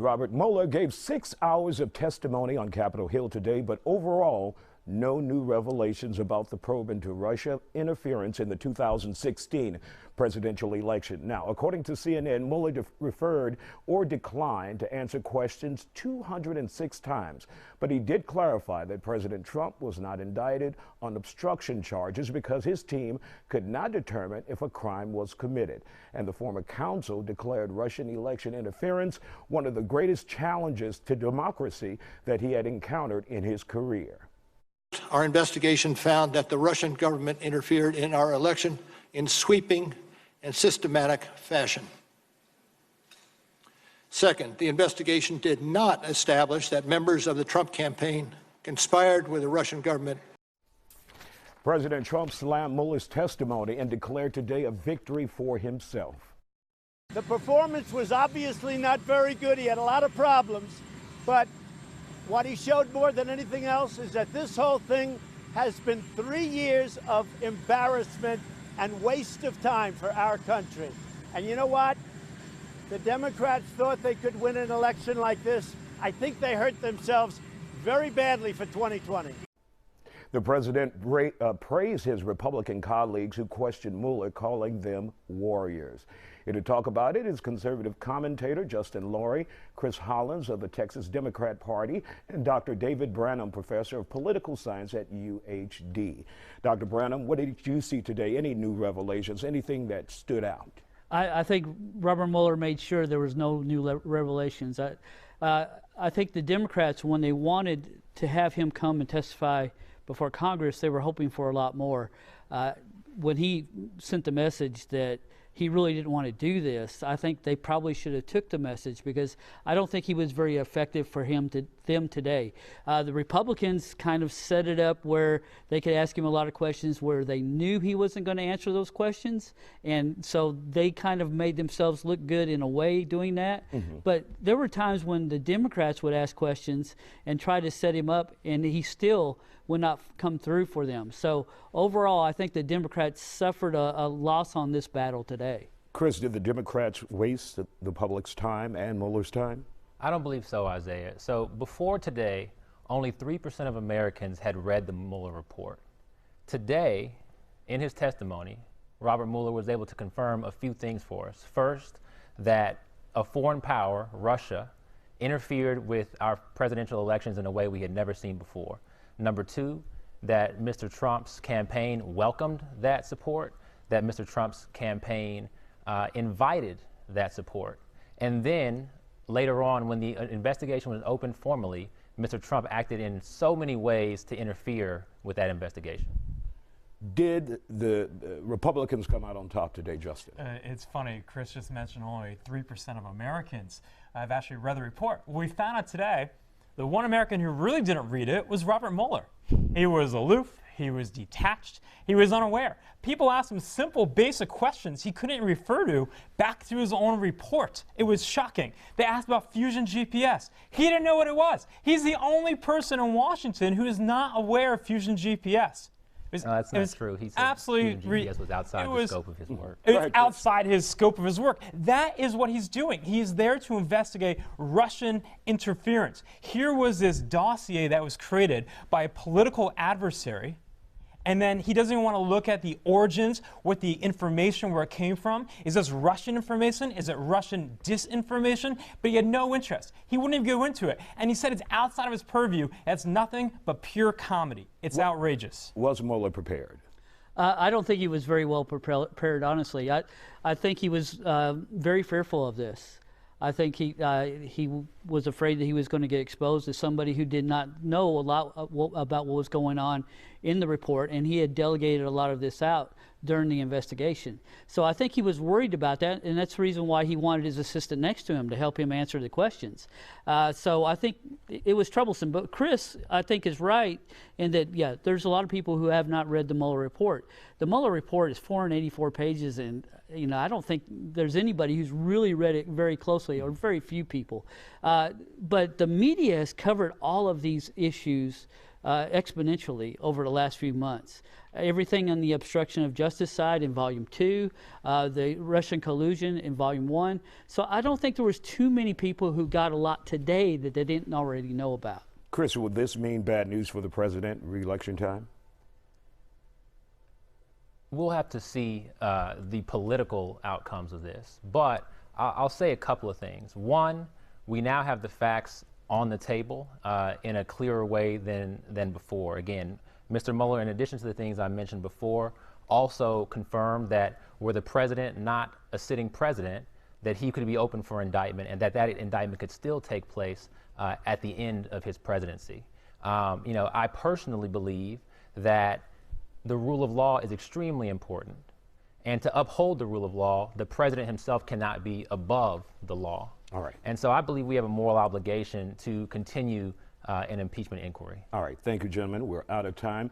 Robert Mueller gave 6 hours of testimony on Capitol Hill today, but overall, no new revelations about the probe into Russia interference in the 2016 presidential election. Now, according to CNN, Mueller referred or declined to answer questions 206 times, but he did clarify that President Trump was not indicted on obstruction charges because his team could not determine if a crime was committed. And the former counsel declared Russian election interference one of the greatest challenges to democracy that he had encountered in his career. Our investigation found that the Russian government interfered in our election in sweeping and systematic fashion. Second, the investigation did not establish that members of the Trump campaign conspired with the Russian government. President Trump slammed Mueller's testimony and declared today a victory for himself. The performance was obviously not very good. He had a lot of problems, but what he showed more than anything else is that this whole thing has been 3 years of embarrassment and waste of time for our country. And you know what? The Democrats thought they could win an election like this. I think they hurt themselves very badly for 2020. The president praised his Republican colleagues who questioned Mueller, calling them warriors. Here to talk about it is conservative commentator Justin Laurie, Chris Hollins of the Texas Democrat Party, and Dr. David Branham, professor of political science at UHD. Dr. Branham, what did you see today? Any new revelations, anything that stood out? I think Robert Mueller made sure there was no new revelations. I think the Democrats, when they wanted to have him come and testify before Congress, they were hoping for a lot more. When he sent the message that he really didn't want to do this, I think they probably should have took the message, because I don't think he was very effective for them today. The Republicans kind of set it up where they could ask him a lot of questions where they knew he wasn't going to answer those questions, and so they kind of made themselves look good in a way doing that. But there were times when the Democrats would ask questions and try to set him up, and he still would not come through for them. So overall, I think the Democrats suffered a loss on this battle today. Chris, did the Democrats waste the public's time and Mueller's time? I don't believe so, Isaiah. So before today, only 3% of Americans had read the Mueller report. Today, in his testimony, Robert Mueller was able to confirm a few things for us. First, that a foreign power, Russia, interfered with our presidential elections in a way we had never seen before. Number two, that Mr. Trump's campaign welcomed that support, that Mr. Trump's campaign invited that support. And then later on, when the investigation was opened formally, Mr. Trump acted in so many ways to interfere with that investigation. Did the Republicans come out on top today, Justin? It's funny, Chris just mentioned only 3% of Americans have actually read the report. We found out today the one American who really didn't read it was Robert Mueller. He was aloof, he was detached, he was unaware. People asked him simple, basic questions he couldn't refer to back to his own report. It was shocking. They asked about Fusion GPS. He didn't know what it was. He's the only person in Washington who is not aware of Fusion GPS. No, that's not true. He said absolutely GPS was outside the scope of his work. It was outside his scope of his work. That is what he's doing. He's there to investigate Russian interference. Here was this dossier that was created by a political adversary, and then he doesn't even want to look at the origins, what the information, where it came from. Is this Russian information? Is it Russian disinformation? But he had no interest. He wouldn't even go into it. And he said it's outside of his purview. It's nothing but pure comedy. It's outrageous. Was Mueller prepared? I don't think he was very well prepared, honestly. I think he was very fearful of this. I think he was afraid that he was going to get exposed as somebody who did not know a lot about what was going on in the report, and he had delegated a lot of this out during the investigation. So I think he was worried about that, and that's the reason why he wanted his assistant next to him to help him answer the questions. So I think it was troublesome. But Chris, I think, is right in that, yeah, there's a lot of people who have not read the Mueller report. The Mueller report is 484 pages, and I don't think there's anybody who's really read it very closely, or very few people. But the media has covered all of these issues exponentially over the last few months. Everything on the obstruction of justice side in Volume 2, the Russian collusion in Volume 1. So I don't think there was too many people who got a lot today that they didn't already know about. Chris, would this mean bad news for the president re-election time? We'll have to see the political outcomes of this, but I'll say a couple of things. One, we now have the facts on the table in a clearer way than before. Again, Mr. Mueller, in addition to the things I mentioned before, also confirmed that were the president not a sitting president, that he could be open for indictment and that indictment could still take place at the end of his presidency. I personally believe that the rule of law is extremely important. And to uphold the rule of law, the president himself cannot be above the law. All right. And so I believe we have a moral obligation to continue an impeachment inquiry. All right. Thank you, gentlemen. We're out of time.